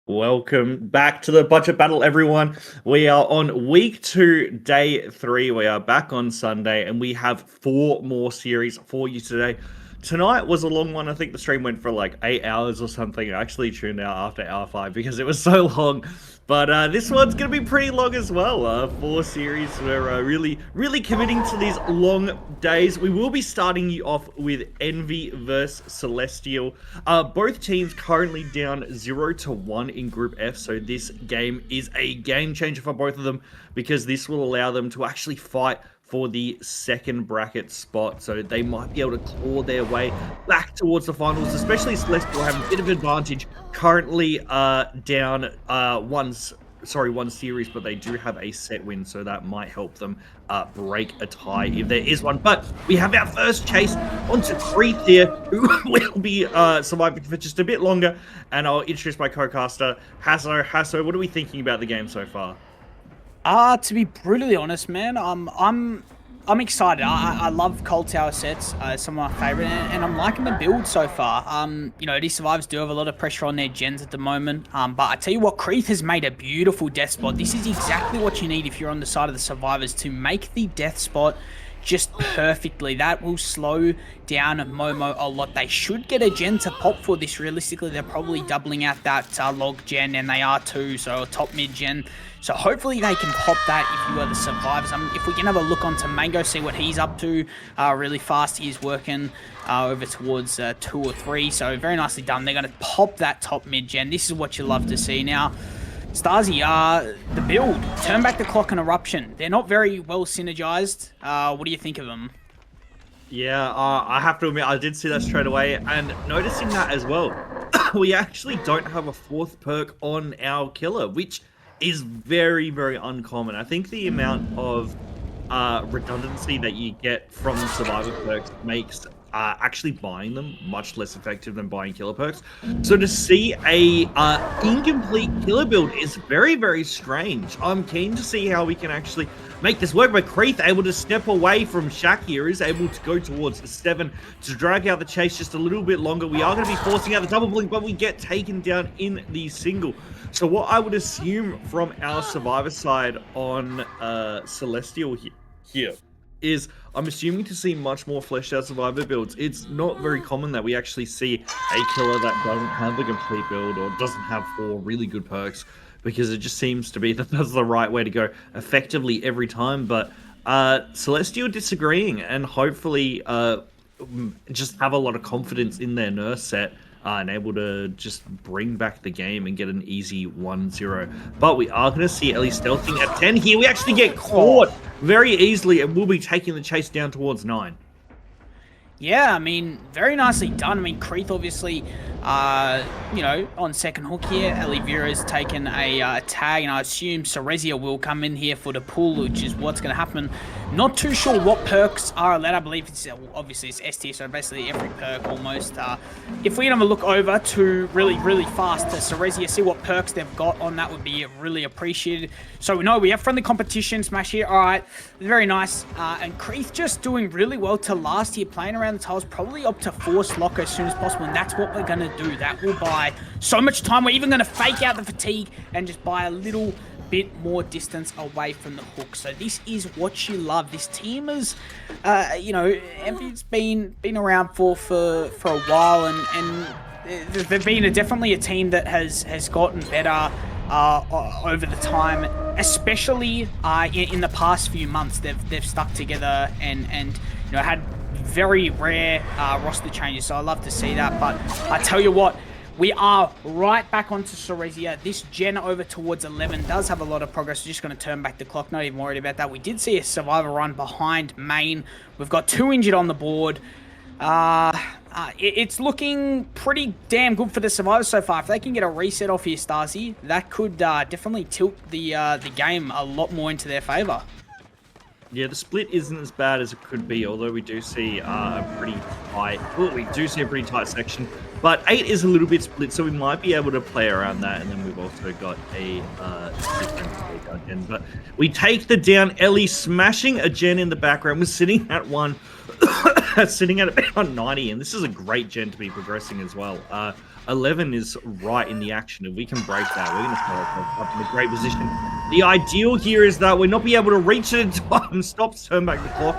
Welcome back to the budget battle, everyone. We are on week 2, day 3. We are back on Sunday, and we have 4 more series for you today. Tonight was a long one. I think the stream went for like 8 hours or something. I actually tuned out after hour 5 because it was so long. But this one's going to be pretty long as well. 4 series. We're really committing to these long days. We will be starting you off with Envy versus Celestial. Both teams currently down 0-1 in Group F, so this game is a game changer for both of them because this will allow them to actually fight for the second bracket spot, so they might be able to claw their way back towards the finals, especially Celestial having a bit of advantage currently down one series, but they do have a set win, so that might help them break a tie if there is one. But we have our first chase onto Creeth here, who will be surviving for just a bit longer, and I'll introduce my co-caster, Hasso. Hasso, what are we thinking about the game so far? To be brutally honest, man, I'm excited. I love Cold Tower sets, some of my favorite, and I'm liking the build so far. You know, these survivors do have a lot of pressure on their gens at the moment. But I tell you what, Creeth has made a beautiful death spot. This is exactly what you need if you're on the side of the survivors, to make the death spot just perfectly. That will slow down Momo a lot. They should get a gen to pop for this. Realistically, they're probably doubling out that log gen, and they are too, so a top mid gen. So hopefully they can pop that if you are the survivors. If we can have a look onto Mango, see what he's up to really fast. He's working over towards 2 or 3, so very nicely done. They're going to pop that top mid gen. This is what you love to see. Now, Stasi, the build, turn back the clock and eruption. They're not very well synergized. What do you think of them? Yeah, I have to admit, I did see that straight away, and noticing that as well, we actually don't have a 4th perk on our killer, which is very uncommon. I think the amount of redundancy that you get from survivor perks makes actually buying them much less effective than buying killer perks. So to see a incomplete killer build is very strange. I'm keen to see how we can actually make this work, but Creeth able to step away from Shaq here, is able to go towards the 7 to drag out the chase just a little bit longer. We are going to be forcing out the double blink, but we get taken down in the single. So what I would assume from our survivor side on Celestial here is I'm assuming to see much more fleshed out survivor builds. It's not very common that we actually see a killer that doesn't have a complete build or doesn't have 4 really good perks, because it just seems to be that that's the right way to go effectively every time. But Celestial disagreeing, and hopefully just have a lot of confidence in their nurse set and able to just bring back the game and get an easy 1-0. But we are going to see Ellie stealthing at 10 here. We actually get caught very easily, and we'll be taking the chase down towards 9. Yeah, I mean, very nicely done. I mean, Creeth obviously, you know, on second hook here. Elivira's taken a tag, and I assume Cerezia will come in here for the pull, which is what's going to happen. Not too sure what perks are allowed. I believe it's obviously it's S tier, so basically every perk almost. If we can have a look over to really fast to Cerezia, see what perks they've got on, that would be really appreciated. So we know we have friendly competition, smash here. All right, very nice. And Creeth just doing really well to last here, playing around the tiles, probably up to force lock as soon as possible, and that's what we're going to do. That will buy so much time. We're even going to fake out the fatigue and just buy a little bit more distance away from the hook. So this is what you love. This team is, you know, Envy's been around for a while, and they've been definitely a team that has gotten better over the time, especially in the past few months. They've stuck together and you know, had very rare roster changes, so I love to see that. But I tell you what, we are right back onto Cerezia. This gen over towards 11 does have a lot of progress. We're just going to turn back the clock, not even worried about that. We did see a survivor run behind main. We've got 2 injured on the board. It's looking pretty damn good for the survivors so far. If they can get a reset off here, Stasi, that could definitely tilt the game a lot more into their favor. Yeah, the split isn't as bad as it could be, although we do see a pretty tight. Well, we do see a pretty tight section, but 8 is a little bit split, so we might be able to play around that. And then we've also got a different gen. But we take the down. Ellie smashing a gen in the background. We're sitting at 1, sitting at about 90, and this is a great gen to be progressing as well. 11 is right in the action. If we can break that, we're going to start ourselves up in a great position. The ideal here is that we're not be able to reach it in time. Stop, turn back the clock.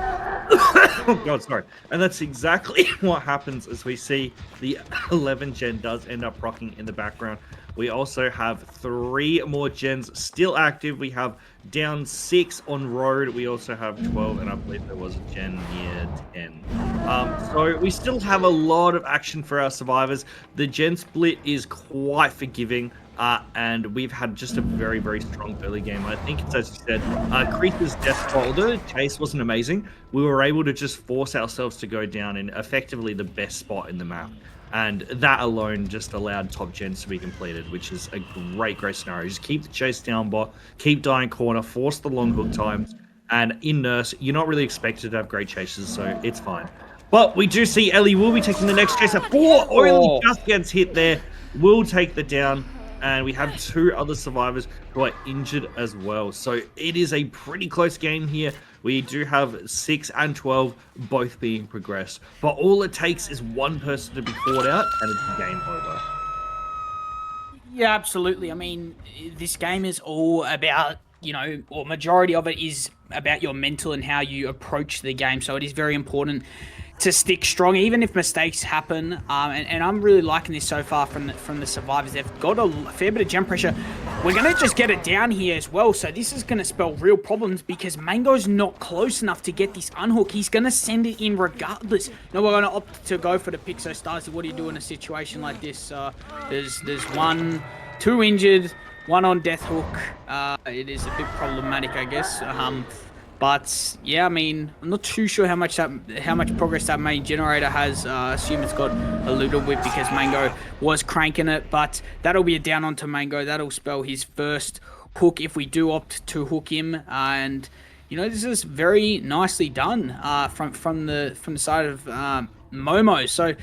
Oh god, sorry. And that's exactly what happens as we see the 11 gen does end up rocking in the background. We also have 3 more gens still active. We have down 6 on road. We also have 12, and I believe there was a gen near 10. So we still have a lot of action for our survivors. The gen split is quite forgiving. And we've had just a very, very strong early game. I think it's, as you said, Creeper's death spot, although the chase wasn't amazing, we were able to just force ourselves to go down in effectively the best spot in the map. And that alone just allowed top gens to be completed, which is a great, great scenario. Just keep the chase down bot, keep dying corner, force the long hook times, and in Nurse, you're not really expected to have great chases, so it's fine. But we do see Ellie will be taking the next chase at 4, only just gets hit there, will take the down. And we have 2 other survivors who are injured as well. So it is a pretty close game here. We do have 6 and 12 both being progressed. But all it takes is one person to be caught out and it's game over. Yeah, absolutely. I mean, this game is all about, you know, or majority of it is about your mental and how you approach the game. So it is very important to stick strong, even if mistakes happen. And I'm really liking this so far from the survivors. They've got a fair bit of jump pressure. We're going to just get it down here as well. So this is going to spell real problems because Mango's not close enough to get this unhook. He's going to send it in regardless. Now we're going to opt to go for the pick. So Starzy, what do you do in a situation like this? There's 2 injured, 1 on death hook. It is a bit problematic, I guess. But yeah, I mean, I'm not too sure how much progress that main generator has. Assume it's got a little bit because Mango was cranking it, but that'll be a down onto Mango. That'll spell his first hook if we do opt to hook him. And you know, this is very nicely done from the side of Momo. So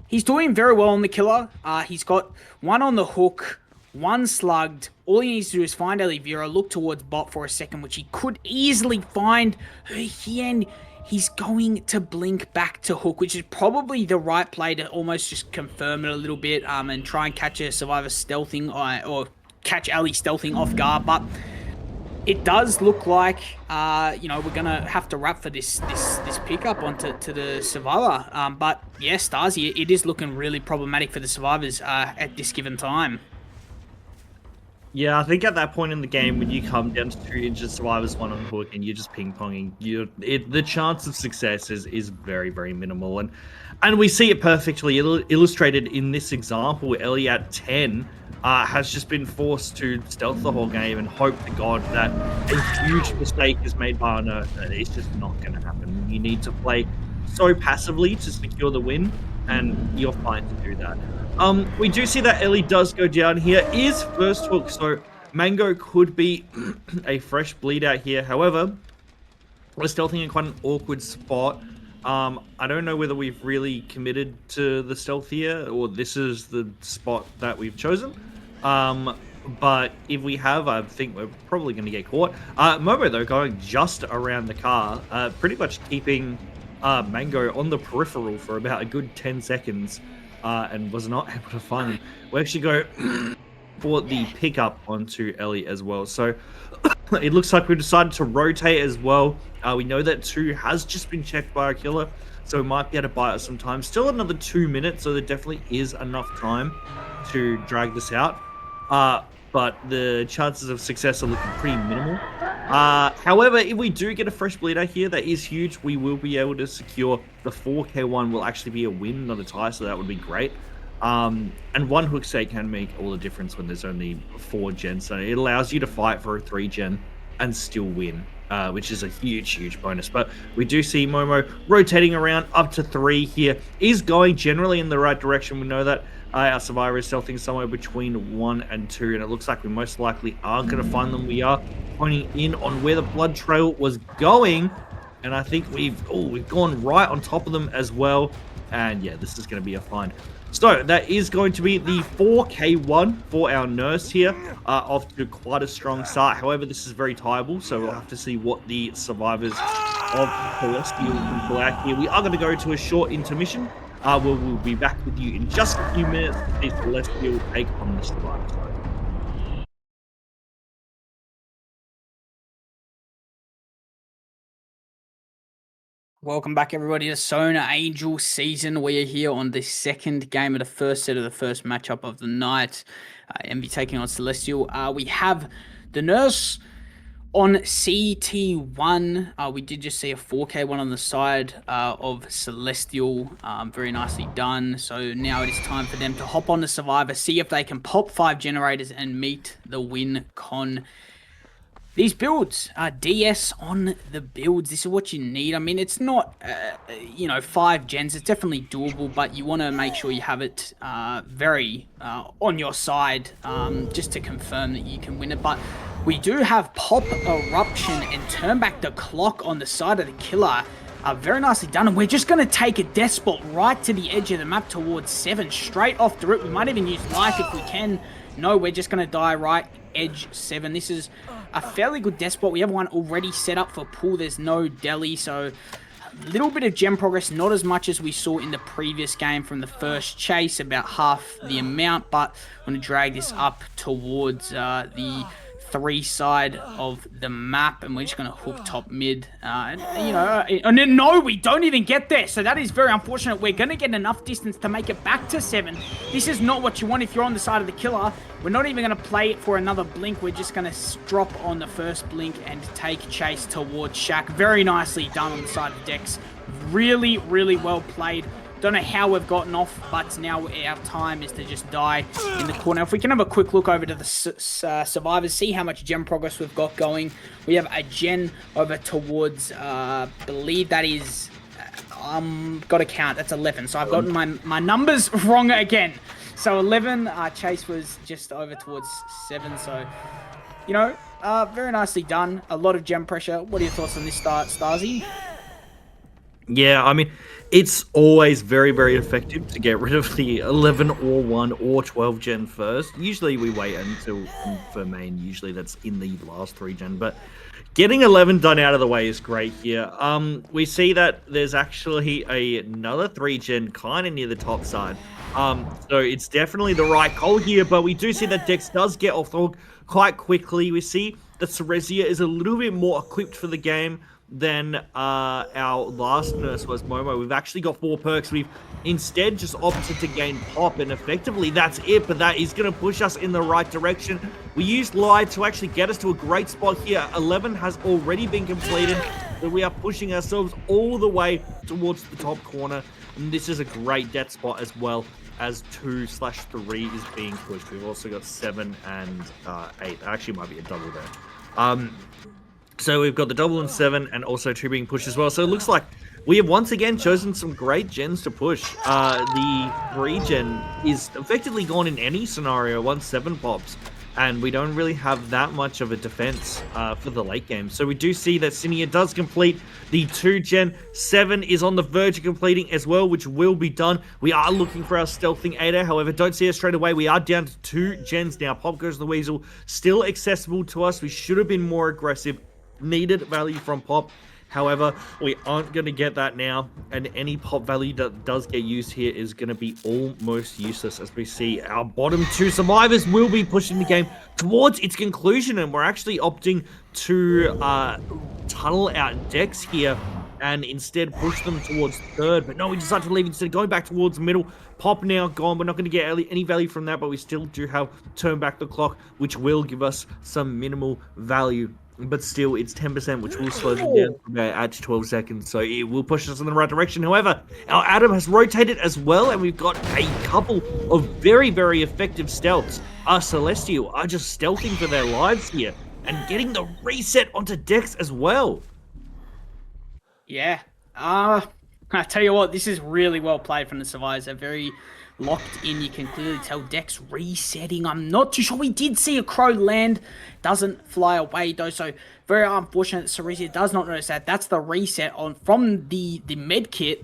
he's doing very well on the killer. He's got 1 on the hook, 1 slugged. All he needs to do is find Oliveira, look towards bot for a second, which he could easily find. And he's going to blink back to hook, which is probably the right play to almost just confirm it a little bit and try and catch a survivor stealthing or catch Ali stealthing off guard. But it does look like, you know, we're going to have to wrap for this pickup onto the survivor. But yeah, Starzy, it is looking really problematic for the survivors at this given time. Yeah, I think at that point in the game, when you come down to 2 injured survivors, 1 on hook, and you're just ping-ponging, the chance of success is very, very minimal. And we see it perfectly illustrated in this example where Ellie at 10 has just been forced to stealth the whole game and hope to God that a huge mistake is made by an Earth. It's just not going to happen. You need to play so passively to secure the win, and you're fine to do that. We do see that Ellie does go down here. Is first hook, so Mango could be a fresh bleed out here. However, we're stealthing in quite an awkward spot. I don't know whether we've really committed to the stealth here, or this is the spot that we've chosen. But if we have, I think we're probably going to get caught. Momo, though, going just around the car, pretty much keeping Mango on the peripheral for about a good 10 seconds. And was not able to find them. We actually go for the pickup onto Ellie as well. So it looks like we decided to rotate as well. We know that 2 has just been checked by our killer, so we might be able to buy it some time. Still another 2 minutes, so there definitely is enough time to drag this out. But the chances of success are looking pretty minimal. However, if we do get a fresh bleeder here, that is huge. We will be able to secure the 4K one will actually be a win, not a tie, so that would be great. And 1 hook stake can make all the difference when there's only 4 gens. So it allows you to fight for a 3 gen and still win, which is a huge, huge bonus. But we do see Momo rotating around up to 3 here. Is going generally in the right direction. We know that our survivor is stealthing somewhere between 1 and 2, and it looks like we most likely are going to find them. We are pointing in on where the blood trail was going, and I think we've gone right on top of them as well. And yeah, this is going to be a find. So that is going to be the 4K1 for our nurse here, off to quite a strong start. However, this is very tieable, so we'll have to see what the survivors of Celestial can pull out here. We are going to go to a short intermission, We'll be back with you in just a few minutes to see Celestial take on the Survivor side. Welcome back, everybody, to SewnangelSeason. We are here on the second game of the first set of the first matchup of the night. Envy taking on Celestial. We have the Nurse on CT1. We did just see a 4K one on the side of Celestial. Very nicely done. So now it is time for them to hop on the Survivor, see if they can pop 5 generators and meet the win con. These builds are DS on the builds. This is what you need. I mean, it's not, 5 gens. It's definitely doable, but you want to make sure you have it very on your side just to confirm that you can win it. But we do have Pop Eruption and Turn Back the Clock on the side of the killer. Very nicely done. And we're just going to take a death spot right to the edge of the map towards 7. Straight off the rip. We might even use Life if we can. No, we're just going to die right edge 7. This is a fairly good death spot. We have one already set up for pull. There's no deli, so a little bit of gem progress, not as much as we saw in the previous game from the first chase, about half the amount, but I'm going to drag this up towards the 3 side of the map, and we're just going to hook top mid. And then no, we don't even get there, so that is very unfortunate. We're going to get enough distance to make it back to 7. This is not what you want if you're on the side of the killer. We're not even going to play it for another blink. We're just going to drop on the first blink and take chase towards Shaq. Very nicely done on the side of Dex. Really, really well played. Don't know how we've gotten off, but now our time is to just die in the corner. If we can have a quick look over to the survivors, see how much gem progress we've got going. We have a gen over towards, believe that is, got to count, that's 11. So I've gotten my numbers wrong again. So 11, Chase was just over towards 7. So, very nicely done. A lot of gem pressure. What are your thoughts on this start, Starzy? Yeah, I mean, it's always very, very effective to get rid of the 11 or 1 or 12 gen first. Usually we wait until for main, usually that's in the last 3 gen, but getting 11 done out of the way is great here. We see that there's actually another 3 gen kind of near the top side. So it's definitely the right call here, but we do see that Dex does get off the hook quite quickly. We see that Cerezia is a little bit more equipped for the game than our last nurse was, Momo. We've actually got 4 perks. We've instead just opted to gain pop, and effectively that's it, but that is going to push us in the right direction. We used Lie to actually get us to a great spot here. 11 has already been completed, so we are pushing ourselves all the way towards the top corner, and this is a great death spot as well as 2/3 is being pushed. We've also got 7 and 8. Actually might be a double there. So we've got the double and 7 and also 2 being pushed as well. So it looks like we have once again chosen some great gens to push. The 3 gen is effectively gone in any scenario once 7 pops. And we don't really have that much of a defense for the late game. So we do see that Cinia does complete the 2 gen. 7 is on the verge of completing as well, which will be done. We are looking for our stealthing 8, however, don't see us straight away. We are down to 2 gens now. Pop goes the Weasel, still accessible to us. We should have been more aggressive. Needed value from pop, however we aren't going to get that now, and any pop value that does get used here is going to be almost useless, as we see our bottom 2 survivors will be pushing the game towards its conclusion, and we're actually opting to tunnel out Dex here and instead push them towards 3rd. But no, we decided to leave instead, going back towards middle. Pop now gone. We're not going to get any value from that, but we still do have Turn Back the Clock, which will give us some minimal value. But still, it's 10%, which will slow them down from at 12 seconds. So it will push us in the right direction. However, our Adam has rotated as well, and we've got a couple of very, very effective stealths. Our Celestial are just stealthing for their lives here and getting the reset onto Dex as well. Yeah. I tell you what, this is really well played from the survivors. They're very locked in. You can clearly tell Dex resetting. I'm not too sure. We did see a crow land. Doesn't fly away though. So very unfortunate that Cerezia does not notice that. That's the reset on from the med kit.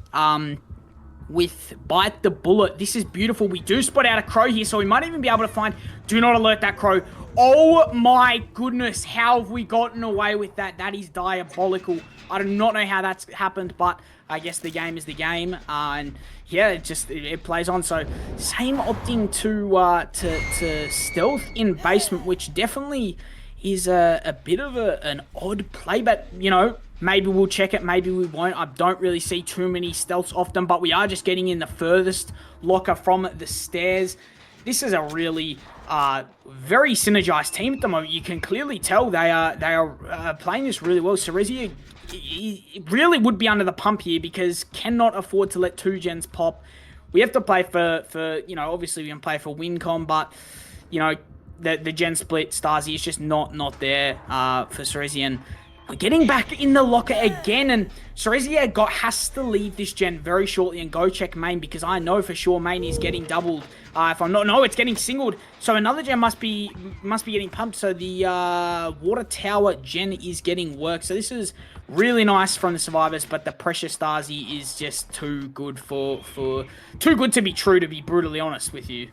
with Bite the Bullet. This is beautiful. We do spot out a crow here, so we might even be able to find... Do not alert that crow. Oh my goodness, how have we gotten away with that? That is diabolical. I do not know how that's happened, but I guess the game is the game. And yeah, it plays on. So same opting to stealth in basement, which definitely is a bit of an odd play, but you know, maybe we'll check it, maybe we won't. I don't really see too many stealths often, but we are just getting in the furthest locker from the stairs. This is a really very synergized team at the moment. You can clearly tell they are playing this really well. Serezia really would be under the pump here because cannot afford to let 2 gens pop. We have to play for you know, obviously we can play for Wincom, but you know, the gen split Stasi is just not there for Serezia. And we're getting back in the locker again, and Serezia has to leave this gen very shortly and go check main, because I know for sure main is getting doubled. If I'm not, no, it's getting singled. So another gen must be getting pumped. So the water tower gen is getting worked. So this is really nice from the survivors, but the pressure Stasi is just too good too good to be true, to be brutally honest with you.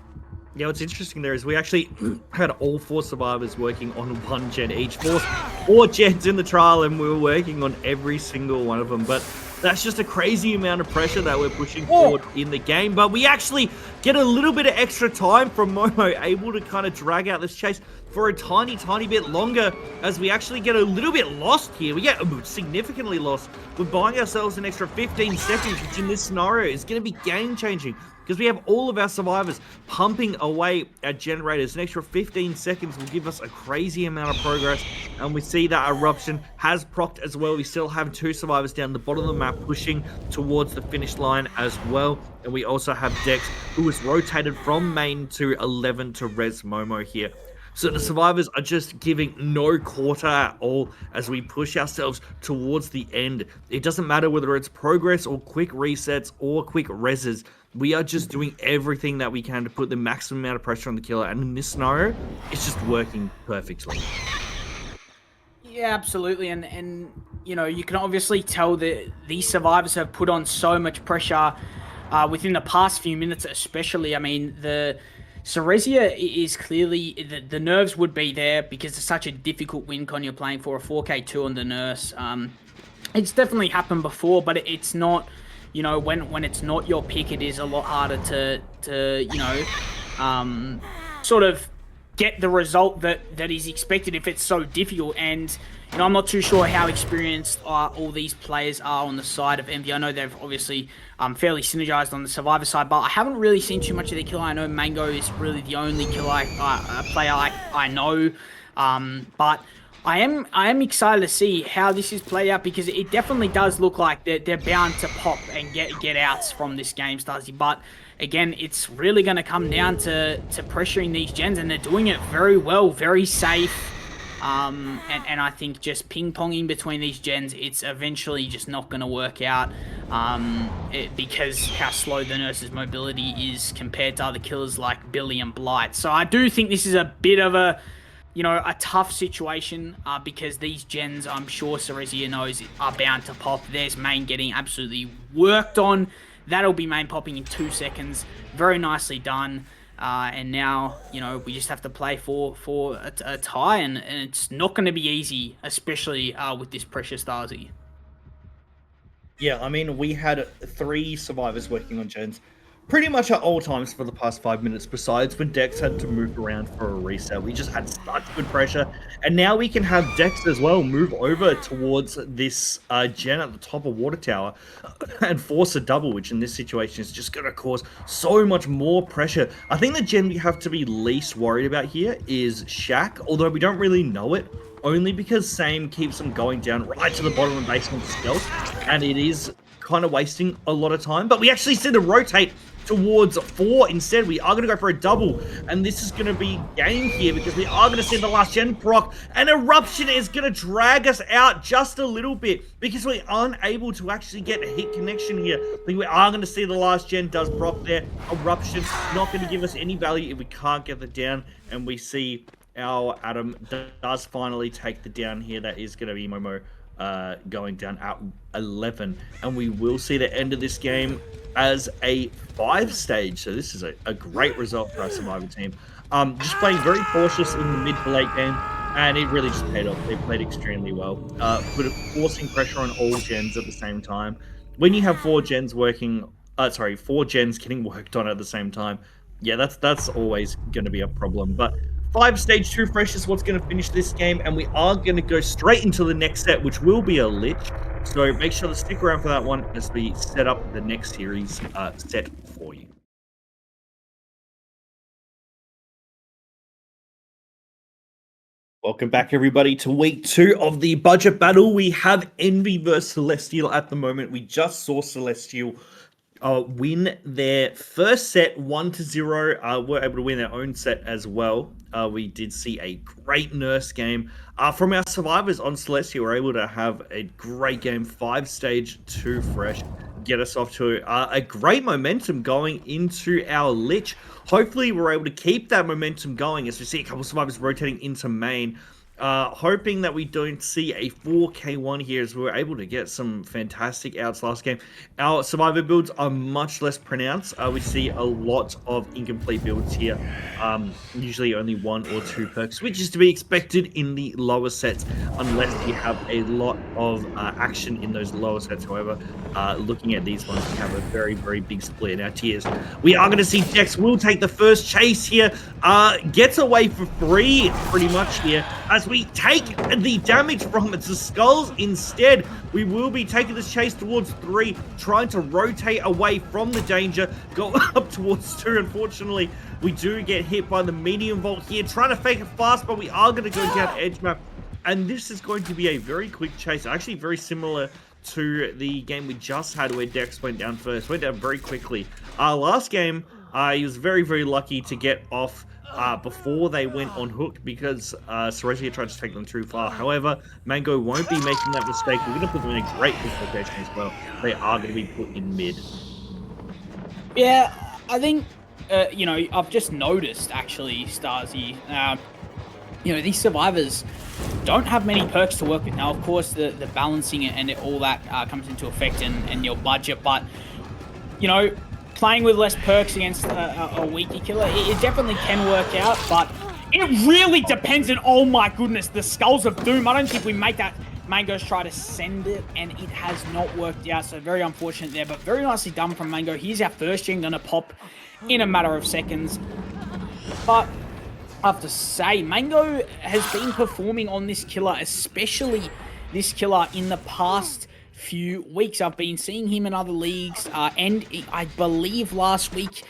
Yeah, what's interesting there is we actually had all 4 survivors working on 1 gen each. 4 gens in the trial, and we were working on every single one of them. But that's just a crazy amount of pressure that we're pushing forward in the game. But we actually get a little bit of extra time from Momo, able to kind of drag out this chase for a tiny bit longer, as we actually get a little bit lost here. We get significantly lost. We're buying ourselves an extra 15 seconds, which in this scenario is going to be game-changing, because we have all of our survivors pumping away at generators. An extra 15 seconds will give us a crazy amount of progress, and we see that Eruption has procced as well. We still have 2 survivors down the bottom of the map pushing towards the finish line as well, and we also have Dex, who is rotated from main to 11 to res Momo here. So the survivors are just giving no quarter at all as we push ourselves towards the end. It doesn't matter whether it's progress or quick resets or quick reses. We are just doing everything that we can to put the maximum amount of pressure on the killer. And in this scenario, it's just working perfectly. Yeah, absolutely. And you know, you can obviously tell that these survivors have put on so much pressure within the past few minutes especially. I mean, the Serezia is clearly, the nerves would be there because it's such a difficult win con you're playing for, a 4k2 on the nurse. It's definitely happened before, but it's not, you know, when it's not your pick, it is a lot harder to you know, sort of get the result that is expected if it's so difficult. And you know, I'm not too sure how experienced all these players are on the side of Envy. I know they've obviously fairly synergized on the survivor side, but I haven't really seen too much of their killer. I know Mango is really the only killer player I know, but I am excited to see how this is played out, because it definitely does look like they're bound to pop and get outs from this game, Stasi. But again, it's really going to come down to pressuring these gens, and they're doing it very well, very safe. And I think just ping-ponging between these gens, it's eventually just not going to work out, because how slow the nurse's mobility is compared to other killers like Billy and Blight. So I do think this is a bit of a, you know, a tough situation, because these gens, I'm sure Serezia knows, are bound to pop. There's main getting absolutely worked on. That'll be main popping in 2 seconds. Very nicely done. And now, you know, we just have to play for a tie, and it's not going to be easy, especially with this pressure Stasi. Yeah, I mean, we had 3 survivors working on gens pretty much at all times for the past 5 minutes, besides when Dex had to move around for a reset. We just had such good pressure, and now we can have Dex as well move over towards this gen at the top of Water Tower and force a double, which in this situation is just going to cause so much more pressure. I think the gen we have to be least worried about here is Shaq, although we don't really know it, only because Same keeps them going down right to the bottom of the basement stealth, and it is kind of wasting a lot of time. But we actually see the rotate towards 4 instead. We are going to go for a double, and this is going to be game here, because we are going to see the last gen proc, and Eruption is going to drag us out just a little bit because we aren't able to actually get a hit connection here. But we are going to see the last gen does proc there. Eruption not going to give us any value if we can't get the down, and we see our Adam does finally take the down here. That is going to be Momo going down at 11, and we will see the end of this game as a 5-stage. So this is a great result for our Survivor team. Just playing very cautious in the mid to late game, and it really just paid off. They played extremely well, but forcing pressure on all gens at the same time. When you have 4 gens working, 4 gens getting worked on at the same time, yeah, that's always going to be a problem. But 5 stage 2 fresh is what's going to finish this game, and we are going to go straight into the next set, which will be a Lich. So make sure to stick around for that one as we set up the next series set for you. Welcome back, everybody, to week 2 of the budget battle. We have Envy versus Celestial at the moment. We just saw Celestial win their first set 1-0. We're able to win their own set as well. We did see a great nurse game from our survivors on Celestial. We're able to have a great game, 5 stage 2 fresh, get us off to a great momentum going into our Lich. Hopefully we're able to keep that momentum going as we see a couple of survivors rotating into main. Hoping that we don't see a 4k1 here, as we were able to get some fantastic outs last game. Our survivor builds are much less pronounced. We see a lot of incomplete builds here. Usually only 1 or 2 perks, which is to be expected in the lower sets, unless you have a lot of action in those lower sets. However, looking at these ones, we have a very, very big split in our tiers. We are going to see Dex will take the first chase here. Gets away for free, pretty much here, as we take the damage from its skulls instead. We will be taking this chase towards 3, trying to rotate away from the danger, go up towards 2. Unfortunately, we do get hit by the medium vault here, trying to fake it fast, but we are going to go down edge map, and this is going to be a very quick chase, actually very similar to the game we just had where Dex went down first, went down very quickly. Last game, he was very, very lucky to get off before they went on hook, because Serezia tried to take them too far. However, Mango won't be making that mistake. We're going to put them in a great location as well. They are going to be put in mid. Yeah, I think, you know, I've just noticed, actually, Starzy, you know, these survivors don't have many perks to work with. Now, of course, the balancing and all that comes into effect and your budget, but, you know, playing with less perks against a weaker killer, it definitely can work out, but it really depends on, oh my goodness, the Skulls of Doom. I don't think we make that. Mango's try to send it, and it has not worked out, so very unfortunate there, but very nicely done from Mango. Here's our first gen going to pop in a matter of seconds, but I have to say, Mango has been performing on this killer, especially this killer, in the past few weeks. I've been seeing him in other leagues, and I believe last week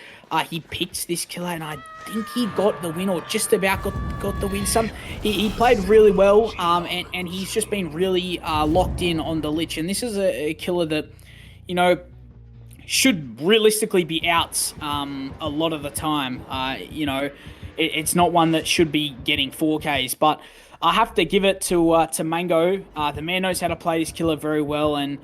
he picked this killer, and I think he got the win, or just about got the win. He played really well, and he's just been really locked in on the Lich, and this is a killer that, you know, should realistically be outs a lot of the time. You know, it's not one that should be getting 4Ks, but I have to give it to Mango. The man knows how to play this killer very well, and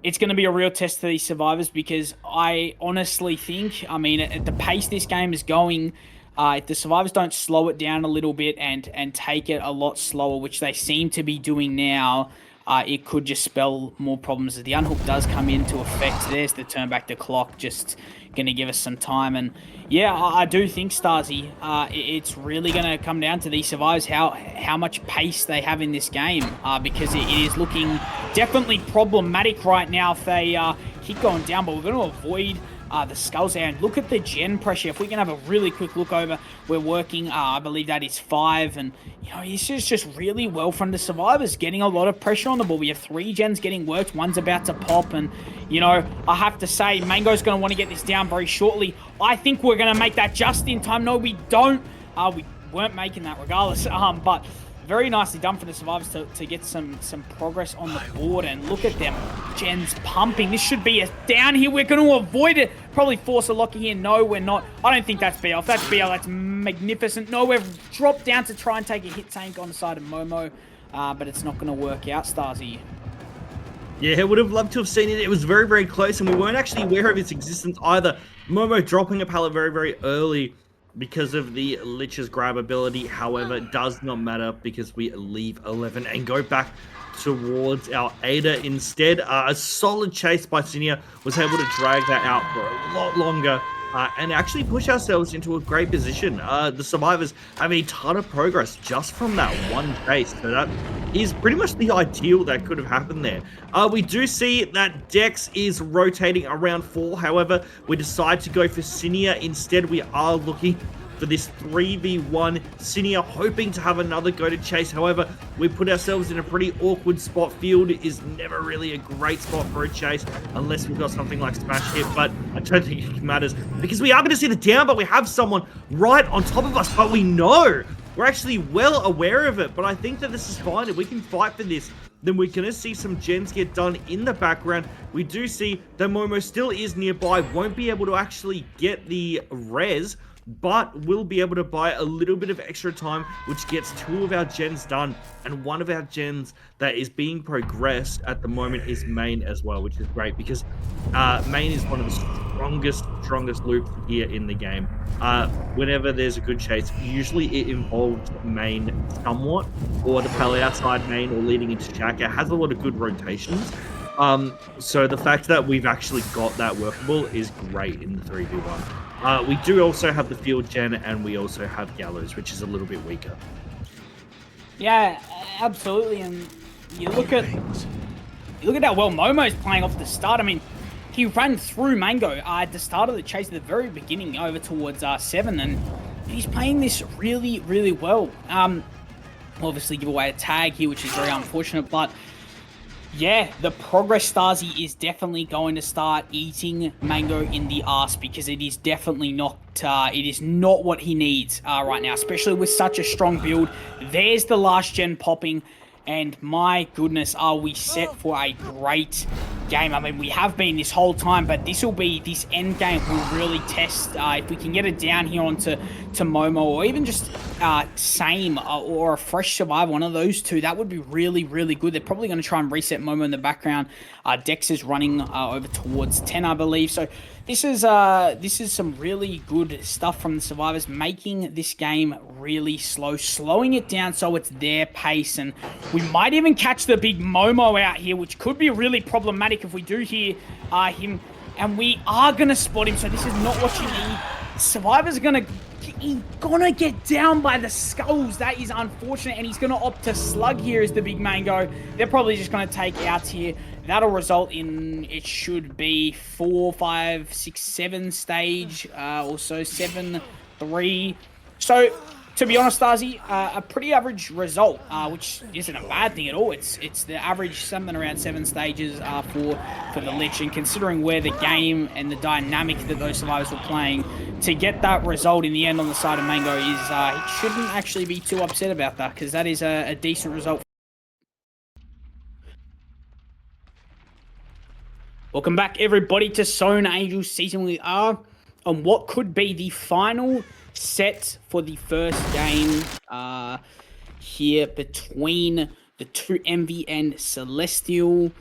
it's going to be a real test for these survivors, because I honestly think, I mean, at the pace this game is going, if the survivors don't slow it down a little bit and take it a lot slower, which they seem to be doing now, it could just spell more problems. As the unhook does come into effect, there's the turn back the clock, just going to give us some time. And yeah, I do think, Starzy, it's really going to come down to these survivors, how much pace they have in this game, because it is looking definitely problematic right now if they keep going down, but we're going to avoid the skulls there. And look at the gen pressure. If we can have a really quick look over, we're working, I believe that is 5, and you know, this is just really well from the survivors, getting a lot of pressure on the ball. We have 3 gens getting worked, one's about to pop, and you know, I have to say, Mango's going to want to get this down very shortly. I think we're going to make that just in time. No, we don't. We weren't making that regardless, but very nicely done for the survivors to get some progress on the board. And look at them, gens pumping. This should be a down here. We're going to avoid it. Probably force a locker here. No, we're not. I don't think that's BL. If that's BL, that's magnificent. No, we've dropped down to try and take a hit tank on the side of Momo, but it's not going to work out, Starzy. Yeah, would have loved to have seen it. It was very, very close, and we weren't actually aware of its existence either. Momo dropping a pallet very, very early because of the Lich's grab ability. However, it does not matter, because we leave 11 and go back towards our Ada instead. A solid chase by Cinia was able to drag that out for a lot longer. And actually push ourselves into a great position. The survivors have a ton of progress just from that one chase. So that is pretty much the ideal that could have happened there. We do see that Dex is rotating around 4. However, we decide to go for Cinia instead. We are looking for this 3v1. Cinia hoping to have another go to chase. However, we put ourselves in a pretty awkward spot. Field is never really a great spot for a chase unless we've got something like smash hit, but I don't think it matters because we are going to see the down, but we have someone right on top of us, but we know we're actually well aware of it. But I think that this is fine. If we can fight for this, then we're going to see some gens get done in the background. We do see that Momo still is nearby, won't be able to actually get the res, but we'll be able to buy a little bit of extra time, which gets 2 of our gens done. And one of our gens that is being progressed at the moment is main as well, which is great because main is one of the strongest loops here in the game. Whenever there's a good chase, usually it involves main somewhat, or the pally outside main or leading into Jack. It has a lot of good rotations. So the fact that we've actually got that workable is great in the 3v1. We do also have the field gen, and we also have Gallows, which is a little bit weaker. Yeah, absolutely. And you look at how well Momo's playing off the start. I mean, he ran through Mango at the start of the chase at the very beginning over towards 7, and he's playing this really, really well. Obviously give away a tag here, which is very unfortunate, but yeah, the progress Stasi is definitely going to start eating Mango in the ass because it is definitely not what he needs right now, especially with such a strong build. There's the last gen popping, and my goodness, are we set for a great game. I mean, we have been this whole time, but this end game will really test if we can get it down here onto Momo, or even just Same or a fresh survivor, one of those two. That would be really, really good. They're probably going to try and reset Momo in the background. Dex is running over towards 10, I believe. So this is some really good stuff from the survivors, making this game really slow, slowing it down so it's their pace, and we might even catch the big Momo out here, which could be really problematic if we do hear him, and we are gonna spot him. So this is not what you need. Survivors are gonna get down by the skulls. That is unfortunate, and he's gonna opt to slug here as the big mango. They're probably just gonna take outs here. That'll result in, it should be 4, 5, 6, 7 stage, also 7, 3. So, to be honest, Stasi, a pretty average result, which isn't a bad thing at all. It's the average, something around 7 stages for the Lich, and considering where the game and the dynamic that those survivors were playing, to get that result in the end on the side of Mango is, he shouldn't actually be too upset about that, because that is a decent result. Welcome back, everybody, to SewnangelSeason. We are on what could be the final set for the first game here between the two Envy and Celestial.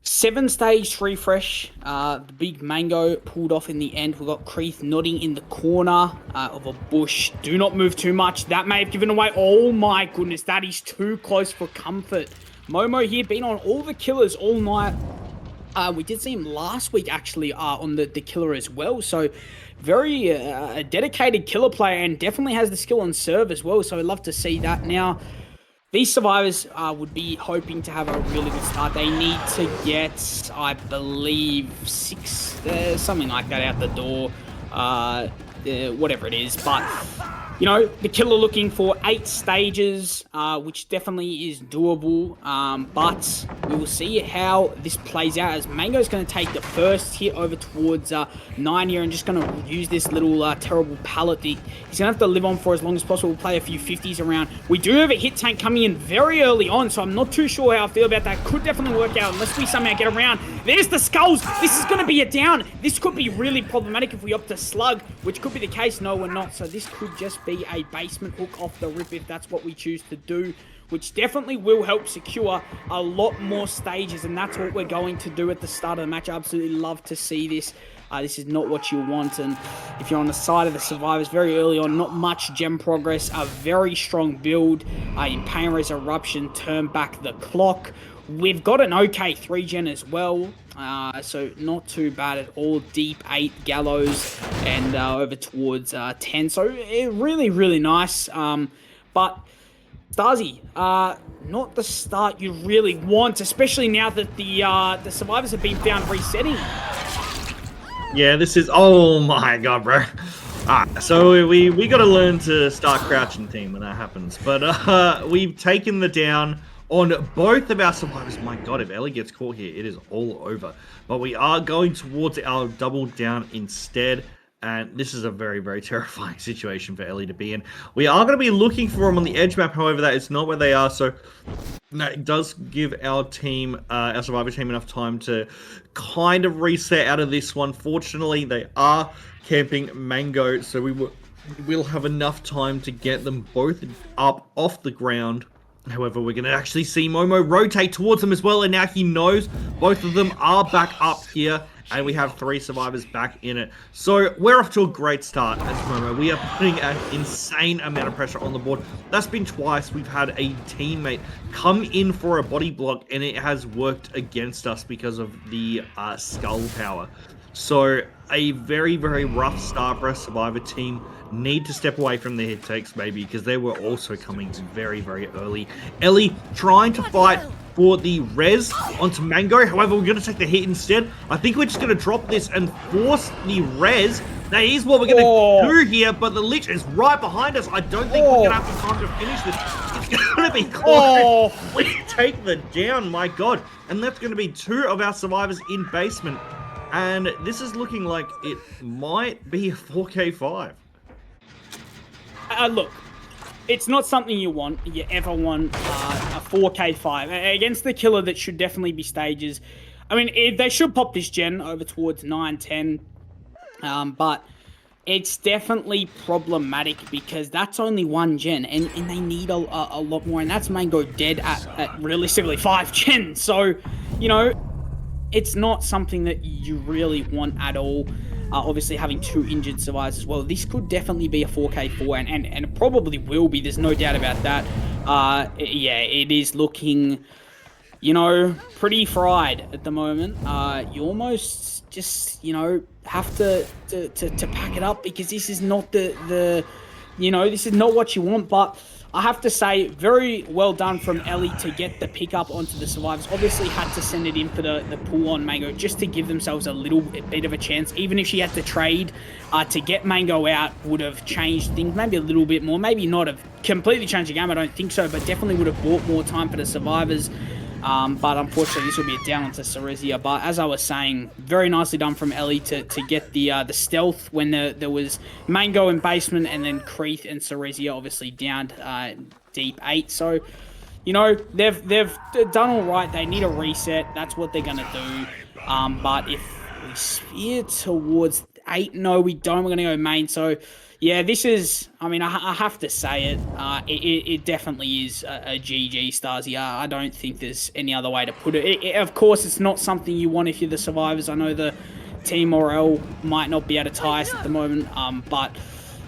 7-stage refresh. The big mango pulled off in the end. We've got Kreeth nodding in the corner of a bush. Do not move too much. That may have given away. Oh my goodness, that is too close for comfort. Momo here been on all the killers all night. We did see him last week, actually, on the killer as well. So, very a dedicated killer player, and definitely has the skill on serve as well. So, I'd love to see that. Now, these survivors would be hoping to have a really good start. They need to get, I believe, 6, something like that out the door. Whatever it is. But, you know, the killer looking for 8 stages, which definitely is doable. But we will see how this plays out, as Mango's going to take the first hit over towards 9 here, and just going to use this little terrible pallet that he's going to have to live on for as long as possible. We'll play a few 50s around. We do have a hit tank coming in very early on, so I'm not too sure how I feel about that. Could definitely work out unless we somehow get around. There's the skulls. This is going to be a down. This could be really problematic if we opt to slug, which could be the case. No, we're not. So this could just be be a basement hook off the rip if that's what we choose to do, which definitely will help secure a lot more stages, and that's what we're going to do at the start of the match. I absolutely love to see this. This is not what you want, and if you're on the side of the survivors very early on, not much gem progress, a very strong build in Painrace Eruption, turn back the clock. We've got an okay 3-gen as well, so not too bad at all. Deep 8 Gallows and over towards 10, so really, really nice. But Starzy, not the start you really want, especially now that the survivors have been found resetting. Yeah, this is... Oh my god, bro. So we got to learn to start crouching team when that happens. But we've taken the down on both of our survivors. My god, if Ellie gets caught here, it is all over. But we are going towards our double down instead. And this is a very, very terrifying situation for Ellie to be in. We are going to be looking for them on the edge map, however, that is not where they are. So that does give our team, our survivor team, enough time to kind of reset out of this one. Fortunately, they are camping Mango, so we'll have enough time to get them both up off the ground. However, we're going to actually see Momo rotate towards them as well, and now he knows both of them are back up here, and we have 3 survivors back in it. So we're off to a great start as Momo. We are putting an insane amount of pressure on the board. That's been twice we've had a teammate come in for a body block, and it has worked against us because of the skull power. So a very, very rough start for a survivor team. Need to step away from the hit takes, maybe, because they were also coming very, very early. Ellie trying to fight for the res onto Mango. However, we're going to take the hit instead. I think we're just going to drop this and force the res. That is what we're going to do here, but the Lich is right behind us. I don't think we're going to have time to finish this. It's going to be close. We take the down, my god. And that's going to be 2 of our survivors in basement. And this is looking like it might be a 4K5. Look, it's not something you ever want a 4K5. Against the killer, that should definitely be stages. I mean, they should pop this gen over towards 9, 10. But it's definitely problematic because that's only 1 gen, and they need a lot more. And that's Mango dead at realistically 5 gen. So, you know, it's not something that you really want at all. Obviously, having 2 injured survivors as well. This could definitely be a 4K4, and it probably will be. There's no doubt about that. Yeah, it is looking, you know, pretty fried at the moment. You almost just, you know, have to pack it up because this is not you know, this is not what you want. But I have to say, very well done from Ellie to get the pickup onto the survivors. Obviously had to send it in for the pull on Mango just to give themselves a little bit of a chance. Even if she had to trade to get Mango out, would have changed things maybe a little bit more. Maybe not have completely changed the game, I don't think so, but definitely would have bought more time for the survivors. But unfortunately, this will be a down onto Cerezia. But as I was saying, very nicely done from Ellie to get the stealth when there was Mango in basement, and then Creeth and Cerezia obviously down deep 8. So, you know, they've done all right. They need a reset. That's what they're gonna do. But if we spear towards 8, no, we don't. We're gonna go main. So. Yeah, this is, I mean, I have to say it. It definitely is a GG, Starzy. I don't think there's any other way to put it. Of course, it's not something you want if you're the survivors. I know the team morale might not be able to tie us at the moment, but,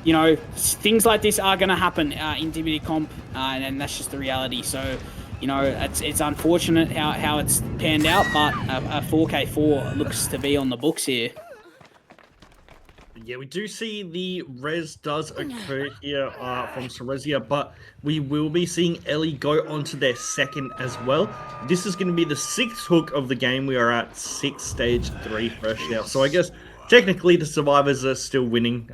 you know, things like this are going to happen in DBD comp, and that's just the reality. So, you know, it's unfortunate how it's panned out, but a 4K4 looks to be on the books here. Yeah, we do see the res does occur here from Cerezia, but we will be seeing Ellie go onto their second as well. This is going to be the 6th hook of the game. We are at 6 stage 3 fresh now. So I guess technically the survivors are still winning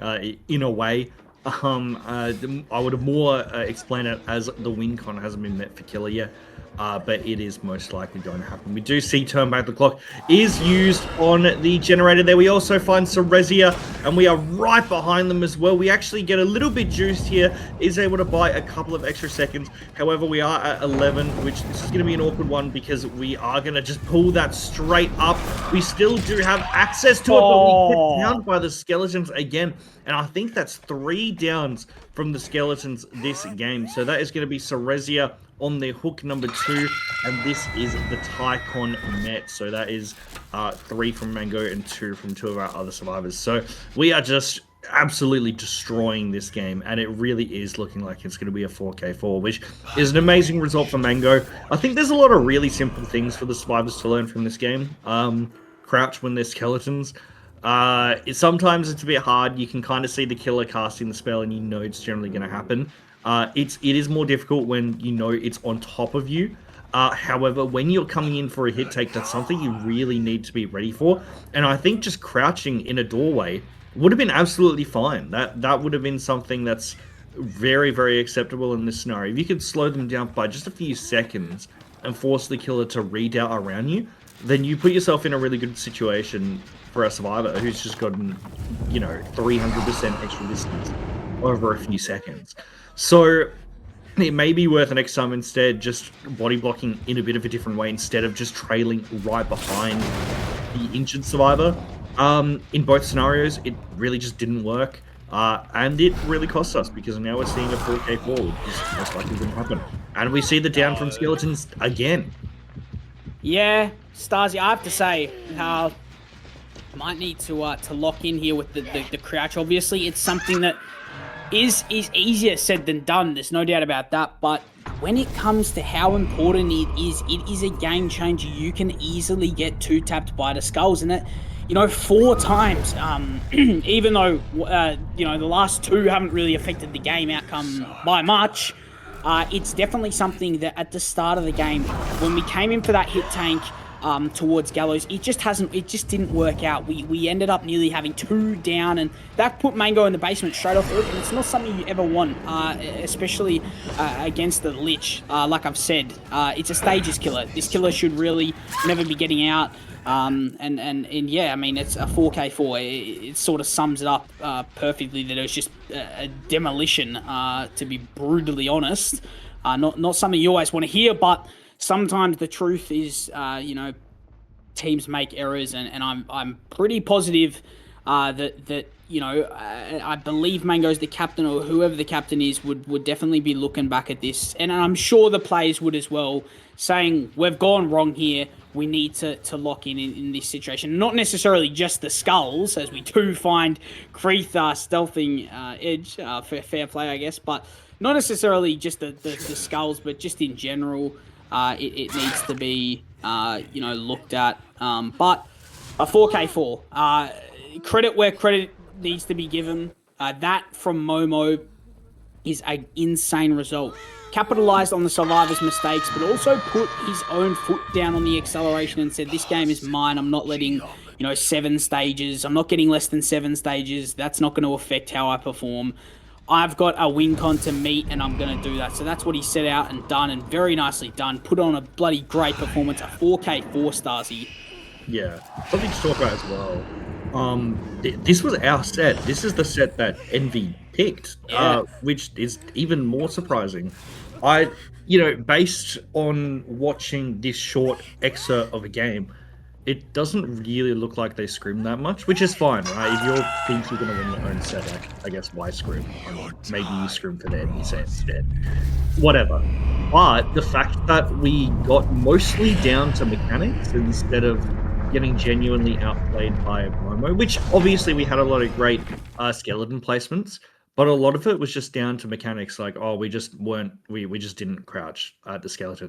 in a way. I would have more explained it as the win con hasn't been met for killer yet. but it is most likely going to happen. We do see turn back the clock is used on the generator there. We also find Serezia, and we are right behind them as well. We actually get a little bit juiced here, is able to buy a couple of extra seconds. However, we are at 11, which this is going to be an awkward one because we are going to just pull that straight up. We still do have access to it, but we get downed by the skeletons again. And I think that's 3 downs from the skeletons this game. So that is going to be Serezia on the hook number 2, and this is the Tycon net. So that is 3 from Mango and 2 from 2 of our other survivors. So we are just absolutely destroying this game, and it really is looking like it's going to be a 4K4, which is an amazing result for Mango. I think there's a lot of really simple things for the survivors to learn from this game. Crouch when there's skeletons. Sometimes it's a bit hard. You can kind of see the killer casting the spell, and you know it's generally going to happen. It is more difficult when you know it's on top of you. However, when you're coming in for a hit take, that's something you really need to be ready for. And I think just crouching in a doorway would have been absolutely fine. That would have been something that's very, very acceptable in this scenario. If you could slow them down by just a few seconds and force the killer to redoubt around you, then you put yourself in a really good situation for a survivor who's just gotten, 300% extra distance over a few seconds. So it may be worth next time instead just body blocking in a bit of a different way instead of just trailing right behind the injured survivor. In both scenarios, it really just didn't work. And it really cost us because now we're seeing a 4K4, which is most likely going to happen. And we see the down from skeletons again. Yeah, Stasi, I have to say, might need to lock in here with the crouch. Obviously, it's something that is easier said than done. There's no doubt about that. But when it comes to how important it is a game changer. You can easily get 2-tapped by the skulls, and that, 4 times. Even though the last 2 haven't really affected the game outcome by much. It's definitely something that at the start of the game, when we came in for that hit tank towards Gallows, it just didn't work out. We ended up nearly having 2 down, and that put Mango in the basement straight off the rip, and it's not something you ever want, especially against the Lich. Like I've said, it's a stages killer. This killer should really never be getting out. And yeah, I mean, it's a 4K4. It sort of sums it up perfectly that it was just a demolition, to be brutally honest. Not something you always want to hear, but sometimes the truth is, teams make errors, and I'm pretty positive that I believe Mango's the captain, or whoever the captain is would definitely be looking back at this, and I'm sure the players would as well, saying we've gone wrong here. We need to lock in this situation. Not necessarily just the skulls, as we do find Kreeth stealthing Edge, fair play, I guess, but not necessarily just the skulls, but just in general, it needs to be looked at. But a 4K4, credit where credit needs to be given. That from Momo is an insane result. Capitalized on the survivor's mistakes, but also put his own foot down on the acceleration and said, this game is mine. I'm not letting, 7 stages. I'm not getting less than 7 stages. That's not going to affect how I perform. I've got a win con to meet, and I'm going to do that. So that's what he set out and done, and very nicely done. Put on a bloody great performance, a 4K4 Stasi. Yeah, something to talk about as well. This was our set. This is the set that Envy picked, which is even more surprising. Based on watching this short excerpt of a game, it doesn't really look like they scrimmed that much, which is fine, right? If you think you're going to win your own set, I guess why scrim? Maybe you scrim for the enemy set instead. Whatever. But the fact that we got mostly down to mechanics instead of getting genuinely outplayed by Momo, which obviously we had a lot of great skeleton placements, but a lot of it was just down to mechanics, like, we just didn't crouch at the skeletons.